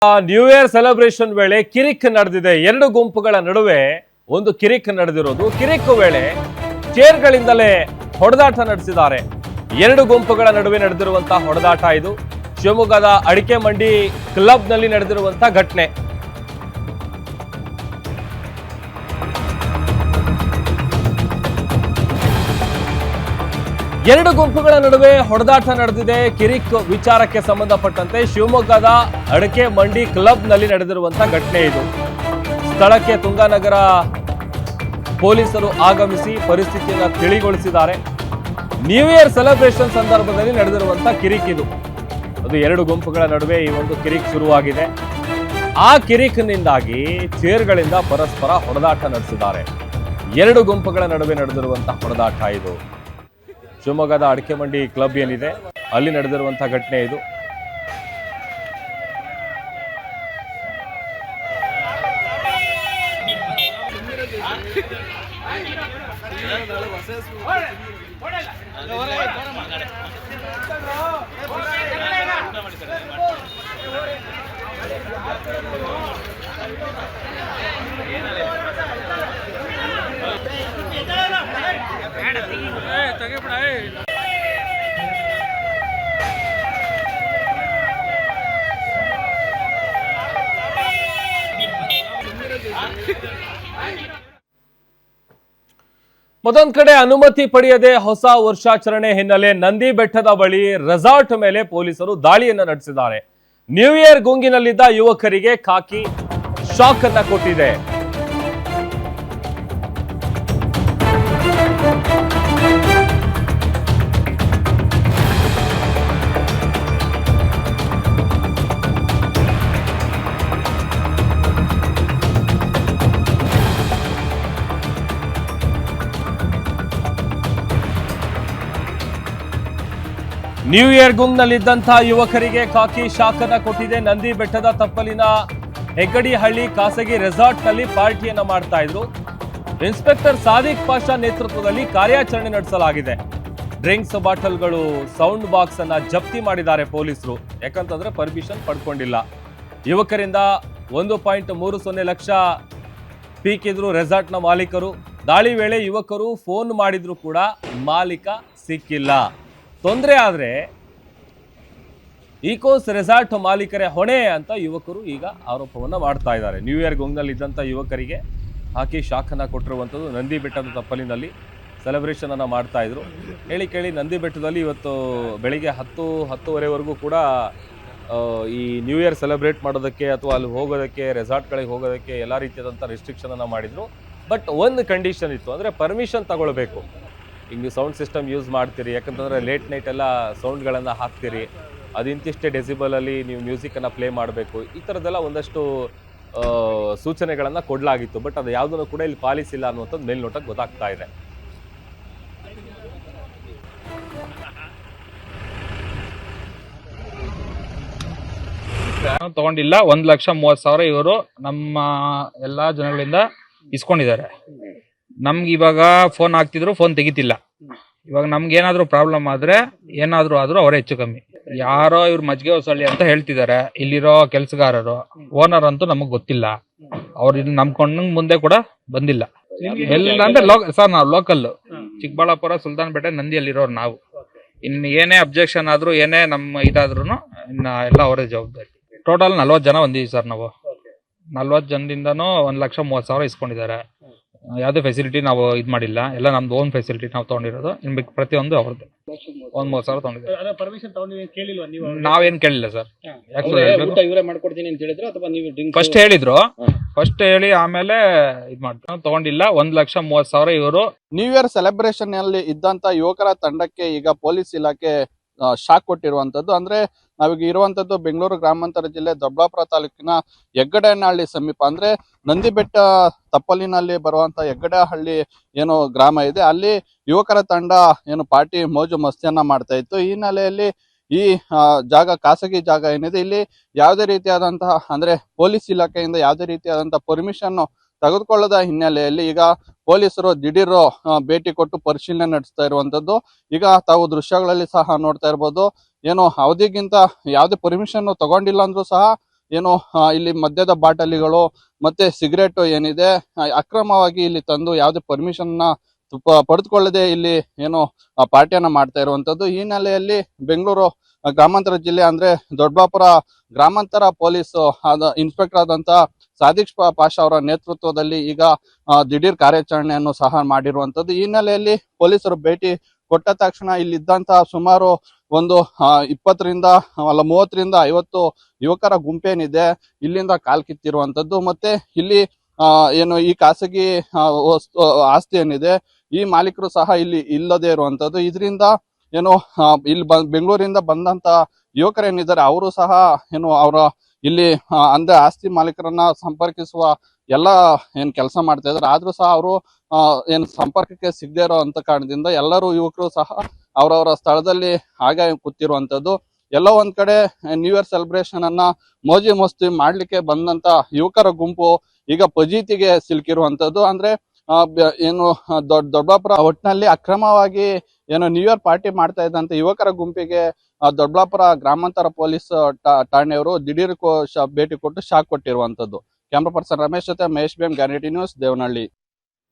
New year celebration ವೇಳೆ ಕಿರಿಕ್ ನಡೆದಿದೆ. ಎರಡು ಗುಂಪುಗಳ ನಡುವೆ ಒಂದು ಕಿರಿಕ್ ನಡೆದಿರೋದು. ಕಿರಿಕ್ ವೇಳೆ ಚೇರ್ಗಳಿಂದಲೇ ಹೊಡೆದಾಟ ನಡೆಸಿದ್ದಾರೆ. ಎರಡು ಗುಂಪುಗಳ ನಡುವೆ ನಡೆದಿರುವಂತಹ ಹೊಡೆದಾಟ ಇದು. ಶಿವಮೊಗ್ಗದ ಅಡಿಕೆ ಮಂಡಿ ಕ್ಲಬ್ ನಲ್ಲಿ ನಡೆದಿರುವಂತಹ ಘಟನೆ. ಎರಡು ಗುಂಪುಗಳ ನಡುವೆ ಹೊಡೆದಾಟ ನಡೆದಿದೆ. ಕಿರಿಕ್ ವಿಚಾರಕ್ಕೆ ಸಂಬಂಧಪಟ್ಟಂತೆ ಶಿವಮೊಗ್ಗದ ಅಡಿಕೆ ಮಂಡಿ ಕ್ಲಬ್ ನಲ್ಲಿ ನಡೆದಿರುವಂತಹ ಘಟನೆ ಇದು. ಸ್ಥಳಕ್ಕೆ ತುಂಗಾನಗರ ಪೊಲೀಸರು ಆಗಮಿಸಿ ಪರಿಸ್ಥಿತಿಯನ್ನು ತಿಳಿಗೊಳಿಸಿದ್ದಾರೆ. ನ್ಯೂ ಇಯರ್ ಸೆಲೆಬ್ರೇಷನ್ ಸಂದರ್ಭದಲ್ಲಿ ನಡೆದಿರುವಂತಹ ಕಿರಿಕ್ ಇದು. ಅದು ಎರಡು ಗುಂಪುಗಳ ನಡುವೆ ಈ ಒಂದು ಕಿರಿಕ್ ಶುರುವಾಗಿದೆ. ಆ ಕಿರಿಕ್ನಿಂದಾಗಿ ಚೇರ್ಗಳಿಂದ ಪರಸ್ಪರ ಹೊಡೆದಾಟ ನಡೆಸಿದ್ದಾರೆ. ಎರಡು ಗುಂಪುಗಳ ನಡುವೆ ನಡೆದಿರುವಂತಹ ಹೊಡೆದಾಟ ಇದು. ಶಿವಮೊಗ್ಗದ ಅಡಿಕೆ ಮಂಡಿ ಕ್ಲಬ್ ಏನಿದೆ ಅಲ್ಲಿ ನಡೆದಿರುವಂತಹ ಘಟನೆ ಇದು. ಮತ್ತೊಂದು ಕಡೆ ಅನುಮತಿ ಪಡೆಯದೆ ಹೊಸ ವರ್ಷಾಚರಣೆ ಹಿನ್ನೆಲೆ ನಂದಿ ಬೆಟ್ಟದ ಬಳಿ ರೆಸಾರ್ಟ್ ಮೇಲೆ ಪೊಲೀಸರು ದಾಳಿಯನ್ನು ನಡೆಸಿದ್ದಾರೆ. ನ್ಯೂ ಇಯರ್ ಗುಂಗಿನಲ್ಲಿದ್ದ ಯುವಕರಿಗೆ ಖಾಕಿ ಶಾಕ್ ಅನ್ನ ಕೊಟ್ಟಿದೆ. ನ್ಯೂ ಇಯರ್ ಗುಂಗ್ನಲ್ಲಿದ್ದಂತಹ ಯುವಕರಿಗೆ ಖಾಕಿ ಶಾಕ್ ಅನ್ನ ಕೊಟ್ಟಿದೆ. ನಂದಿ ಬೆಟ್ಟದ ತಪ್ಪಲಿನ ಹೆಗ್ಗಡಿಹಳ್ಳಿ ಖಾಸಗಿ ರೆಸಾರ್ಟ್ ನಲ್ಲಿ ಪಾರ್ಟಿಯನ್ನ ಮಾಡ್ತಾ ಇದ್ರು. ಇನ್ಸ್ಪೆಕ್ಟರ್ ಸಾದಿಕ್ ಪಾಷಾ ನೇತೃತ್ವದಲ್ಲಿ ಕಾರ್ಯಾಚರಣೆ ನಡೆಸಲಾಗಿದೆ. ಡ್ರಿಂಕ್ಸ್ ಬಾಟಲ್ಗಳು, ಸೌಂಡ್ ಬಾಕ್ಸ್ ಅನ್ನ ಜಪ್ತಿ ಮಾಡಿದ್ದಾರೆ ಪೊಲೀಸರು. ಯಾಕಂತಂದ್ರೆ ಪರ್ಮಿಷನ್ ಪಡ್ಕೊಂಡಿಲ್ಲ. ಯುವಕರಿಂದ 1.30 ಲಕ್ಷ ಪೀಕಿದ್ರು ರೆಸಾರ್ಟ್ನ ಮಾಲೀಕರು. ದಾಳಿ ವೇಳೆ ಯುವಕರು ಫೋನ್ ಮಾಡಿದ್ರು ಕೂಡ ಮಾಲೀಕ ಸಿಕ್ಕಿಲ್ಲ. ತೊಂದರೆ ಆದ್ರೆ ಈಕೋಸ್ ರೆಸಾರ್ಟ್ ಮಾಲೀಕರೇ ಹೊಣೆ ಅಂತ ಯುವಕರು ಈಗ ಆರೋಪವನ್ನ ಮಾಡ್ತಾ ಇದ್ದಾರೆ. ನ್ಯೂ ಇಯರ್ ಗುಂಗ್ನಲ್ಲಿ ಇದ್ದಂಥ ಯುವಕರಿಗೆ ಹಾಕಿ ಶಾಖನ ಕೊಟ್ಟಿರುವಂಥದ್ದು. ನಂದಿ ಬೆಟ್ಟದ ತಪ್ಪಲಿನಲ್ಲಿ ಸೆಲೆಬ್ರೇಷನ್ ಅನ್ನ ಮಾಡ್ತಾ ಇದ್ರು. ಹೇಳಿ ಕೇಳಿ ನಂದಿ ಬೆಟ್ಟದಲ್ಲಿ ಇವತ್ತು ಬೆಳಿಗ್ಗೆ 10-10:30ವರೆಗೂ ಕೂಡ ಈ ನ್ಯೂ ಇಯರ್ ಸೆಲೆಬ್ರೇಟ್ ಮಾಡೋದಕ್ಕೆ ಅಥವಾ ಅಲ್ಲಿ ಹೋಗೋದಕ್ಕೆ, ರೆಸಾರ್ಟ್ಗಳಿಗೆ ಹೋಗೋದಕ್ಕೆ ಎಲ್ಲ ರೀತಿಯಾದಂಥ ರೆಸ್ಟ್ರಿಕ್ಷನ್ ಅನ್ನ ಮಾಡಿದ್ರು. ಬಟ್ ಒಂದು ಕಂಡೀಷನ್ ಇತ್ತು, ಅಂದರೆ ಪರ್ಮಿಷನ್ ತಗೊಳ್ಬೇಕು. ಹಿಂಗೆ ಸೌಂಡ್ ಸಿಸ್ಟಮ್ ಯೂಸ್ ಮಾಡ್ತೀರಿ, ಯಾಕಂತಂದರೆ ಲೇಟ್ ನೈಟ್ ಎಲ್ಲ ಸೌಂಡ್ಗಳನ್ನು ಹಾಕ್ತೀರಿ, ಅದು ಇಂತಿಷ್ಟೇ ಡೆಸಿಬಲಲ್ಲಿ ನೀವು ಮ್ಯೂಸಿಕನ್ನು ಪ್ಲೇ ಮಾಡಬೇಕು, ಈ ಥರದ್ದೆಲ್ಲ ಒಂದಷ್ಟು ಸೂಚನೆಗಳನ್ನು ಕೊಡಲಾಗಿತ್ತು. ಬಟ್ ಅದು ಯಾವುದನ್ನು ಕೂಡ ಇಲ್ಲಿ ಪಾಲಿಸಿಲ್ಲ ಅನ್ನುವಂಥದ್ದು ಮೇಲ್ನೋಟಕ್ಕೆ ಗೊತ್ತಾಗ್ತಾ ಇದೆ. ತಗೊಂಡಿಲ್ಲ. 1,30,000 ಇವರು ನಮ್ಮ ಎಲ್ಲಾ ಜನಗಳಿಂದ ಇಸ್ಕೊಂಡಿದ್ದಾರೆ. ನಮ್ಗೆ ಇವಾಗ ಫೋನ್ ಹಾಕ್ತಿದ್ರು, ಫೋನ್ ತೆಗಿತಿಲ್ಲ. ಇವಾಗ ನಮ್ಗೆ ಏನಾದ್ರು ಪ್ರಾಬ್ಲಮ್ ಆದ್ರೆ ಏನಾದ್ರು ಆದ್ರೂ ಅವರೇ ಹೆಚ್ಚು ಕಮ್ಮಿ. ಯಾರೋ ಇವ್ರು ಮಜ್ಜಿಗೆ ಹೊಸಳ್ಳಿ ಅಂತ ಹೇಳ್ತಿದ್ದಾರೆ. ಇಲ್ಲಿರೋ ಕೆಲ್ಸಗಾರರು, ಓನರ್ ಅಂತೂ ನಮಗ್ ಗೊತ್ತಿಲ್ಲ. ಅವ್ರು ಇಲ್ಲಿ ನಮ್ ಕೊಂಡಂಗ್ ಮುಂದೆ ಕೂಡ ಬಂದಿಲ್ಲ. ಎಲ್ಲ ಅಂದ್ರೆ ಸರ್ ನಾವು ಲೋಕಲ್ ಚಿಕ್ಕಬಳ್ಳಾಪುರ, ಸುಲ್ತಾನ್ ಪೇಟೆ, ನಂದಿಯಲ್ಲಿರೋರು ನಾವು. ಇನ್ನು ಏನೇ ಅಬ್ಜೆಕ್ಷನ್ ಆದ್ರೂ, ಏನೇ ನಮ್ಮ ಇದಾದ್ರೂ ಇನ್ನ ಎಲ್ಲ ಅವರೇ ಜವಾಬ್ದಾರಿ. ಟೋಟಲ್ 40 ಜನ ಬಂದಿದ್ದೀವಿ ಸರ್ ನಾವು. 40 ಜನದಿಂದನೂ 1,30,000 ಇಸ್ಕೊಂಡಿದ್ದಾರೆ. ಯಾವುದೇ ಫೆಸಿಲಿಟಿ ನಾವು ಇದು ಮಾಡಿಲ್ಲ. ಎಲ್ಲ ನಮ್ದು ಓನ್ ಫೆಸಿಲಿಟಿ ನಾವು ತಗೊಂಡಿರೋದು. ಇನ್ನು ಪ್ರತಿಯೊಂದು ಅವ್ರದ್ದು 30,000 ತಗೊಂಡಿದ್ದಾರೆ. ನಾವೇನ್ ಕೇಳಿಲ್ಲ ಸರ್. ಫಸ್ಟ್ ಹೇಳಿದ್ರು, ಫಸ್ಟ್ ಹೇಳಿ ಆಮೇಲೆ ಇದ್ ಮಾಡ್ತಾರೆ. ತಗೊಂಡಿಲ್ಲ. 1,30,000 ಇವರು. ನ್ಯೂ ಇಯರ್ ಸೆಲೆಬ್ರೇಷನ್ ಅಲ್ಲಿ ಇದ್ದಂತ ಯುವಕರ ತಂಡಕ್ಕೆ ಈಗ ಪೊಲೀಸ್ ಇಲಾಖೆ ಶಾಕ್ ಕೊಟ್ಟಿರುವಂತದ್ದು. ಅಂದ್ರೆ ನಾವೀಗ ಇರುವಂತದ್ದು ಬೆಂಗಳೂರು ಗ್ರಾಮಾಂತರ ಜಿಲ್ಲೆ ದೊಡ್ಡಬಳ್ಳಾಪುರ ತಾಲೂಕಿನ ಹೆಗ್ಗಡೇನಹಳ್ಳಿ ಸಮೀಪ. ಅಂದ್ರೆ ನಂದಿ ಬೆಟ್ಟ ತಪ್ಪಲಿನಲ್ಲಿ ಬರುವಂತ ಹೆಗ್ಗಡೇಹಳ್ಳಿ ಏನು ಗ್ರಾಮ ಇದೆ, ಅಲ್ಲಿ ಯುವಕರ ತಂಡ ಏನು ಪಾರ್ಟಿ ಮೋಜು ಮಸ್ತಿಯನ್ನ ಮಾಡ್ತಾ ಇತ್ತು. ಈ ಹಿನ್ನೆಲೆಯಲ್ಲಿ ಈ ಜಾಗ ಖಾಸಗಿ ಜಾಗ ಏನಿದೆ, ಇಲ್ಲಿ ಯಾವುದೇ ರೀತಿಯಾದಂತಹ ಅಂದ್ರೆ ಪೊಲೀಸ್ ಇಲಾಖೆಯಿಂದ ಯಾವುದೇ ರೀತಿಯಾದಂತಹ ಪರ್ಮಿಷನ್ ತೆಗೆದುಕೊಳ್ಳದ ಹಿನ್ನೆಲೆಯಲ್ಲಿ ಈಗ ಪೊಲೀಸರು ದಿಢೀರ್ ಭೇಟಿ ಕೊಟ್ಟು ಪರಿಶೀಲನೆ ನಡೆಸ್ತಾ ಇರುವಂತದ್ದು. ಈಗ ತಾವು ದೃಶ್ಯಗಳಲ್ಲಿ ಸಹ ನೋಡ್ತಾ ಇರ್ಬೋದು, ಏನು ಅವಧಿಗಿಂತ ಯಾವುದೇ ಪರ್ಮಿಷನ್ ತಗೊಂಡಿಲ್ಲ ಅಂದ್ರೂ ಸಹ ಏನು ಇಲ್ಲಿ ಮದ್ಯದ ಬಾಟಲಿಗಳು ಮತ್ತೆ ಸಿಗರೇಟ್ ಏನಿದೆ ಅಕ್ರಮವಾಗಿ ಇಲ್ಲಿ ತಂದು ಯಾವುದೇ ಪರ್ಮಿಷನ್ ಪಡೆದುಕೊಳ್ಳದೆ ಇಲ್ಲಿ ಏನು ಪಾರ್ಟಿಯನ್ನ ಮಾಡ್ತಾ ಇರುವಂತದ್ದು. ಈ ಹಿನ್ನೆಲೆಯಲ್ಲಿ ಬೆಂಗಳೂರು ಗ್ರಾಮಾಂತರ ಜಿಲ್ಲೆ ಅಂದ್ರೆ ದೊಡ್ಡಬಳ್ಳಾಪುರ ಗ್ರಾಮಾಂತರ ಪೊಲೀಸ್ ಇನ್ಸ್ಪೆಕ್ಟರ್ ಆದಂತ ಸಾದಿಕ್ ಪಾಷಾ ಅವರ ನೇತೃತ್ವದಲ್ಲಿ ಈಗ ದಿಢೀರ್ ಕಾರ್ಯಾಚರಣೆಯನ್ನು ಸಹ ಮಾಡಿರುವಂತದ್ದು. ಈ ಹಿನ್ನೆಲೆಯಲ್ಲಿ ಪೊಲೀಸರು ಭೇಟಿ ಕೊಟ್ಟ ತಕ್ಷಣ ಇಲ್ಲಿದ್ದಂತ ಸುಮಾರು ಒಂದು 30ರಿಂದ 50 ಯುವಕರ ಗುಂಪೇನಿದೆ ಇಲ್ಲಿಂದ ಕಾಲ್ ಕಿತ್ತಿರುವಂತದ್ದು. ಮತ್ತೆ ಇಲ್ಲಿ ಏನು ಈ ಖಾಸಗಿ ಆಸ್ತಿ ಏನಿದೆ ಈ ಮಾಲೀಕರು ಸಹ ಇಲ್ಲಿ ಇಲ್ಲದೆ ಇರುವಂತದ್ದು. ಇದರಿಂದ ಏನು ಇಲ್ಲಿ ಬೆಂಗಳೂರಿಂದ ಬಂದಂತ ಯುವಕರೇನಿದ್ದಾರೆ ಅವರು ಸಹ ಏನು ಅವರ ಇಲ್ಲಿ ಅಂದ್ರೆ ಆಸ್ತಿ ಮಾಲೀಕರನ್ನ ಸಂಪರ್ಕಿಸುವ ಎಲ್ಲ ಏನ್ ಕೆಲಸ ಮಾಡ್ತಾ ಇದಾರೆ, ಆದ್ರೂ ಸಹ ಅವರು ಏನ್ ಸಂಪರ್ಕಕ್ಕೆ ಸಿಗದೆ ಇರೋ ಅಂತ ಕಾರಣದಿಂದ ಎಲ್ಲರೂ ಯುವಕರು ಸಹ ಅವರವರ ಸ್ಥಳದಲ್ಲಿ ಹಾಗೆ ಕೂತಿರುವಂತದ್ದು. ಎಲ್ಲೋ ಒಂದ್ ಕಡೆ ನ್ಯೂ ಇಯರ್ ಸೆಲೆಬ್ರೇಷನ್ ಅನ್ನ ಮೋಜಿ ಮಸ್ತಿ ಮಾಡ್ಲಿಕ್ಕೆ ಬಂದಂತ ಯುವಕರ ಗುಂಪು ಈಗ ಫಜೀತಿಗೆ ಸಿಲುಕಿರುವಂತದ್ದು. ಅಂದ್ರೆ ಏನು ದೊಡ್ಡಬಳ್ಳಾಪುರ ಒಟ್ಟಿನಲ್ಲಿ ಅಕ್ರಮವಾಗಿ ಏನು ನ್ಯೂ ಇಯರ್ ಪಾರ್ಟಿ ಮಾಡ್ತಾ ಇದ್ದಂತ ಯುವಕರ ಗುಂಪಿಗೆ ದೊಡ್ಡಬಳ್ಳಾಪುರ ಗ್ರಾಮಾಂತರ ಪೊಲೀಸ್ ಠಾಣೆಯವರು ದಿಢೀರ್ ಭೇಟಿ ಕೊಟ್ಟು ಶಾಕ್ ಕೊಟ್ಟಿರುವಂತದ್ದು. ಕ್ಯಾಮ್ರಾ ಪರ್ಸನ್ ರಮೇಶ್ ಜೊತೆ Mahesh beam, guarantee news, Devanahalli.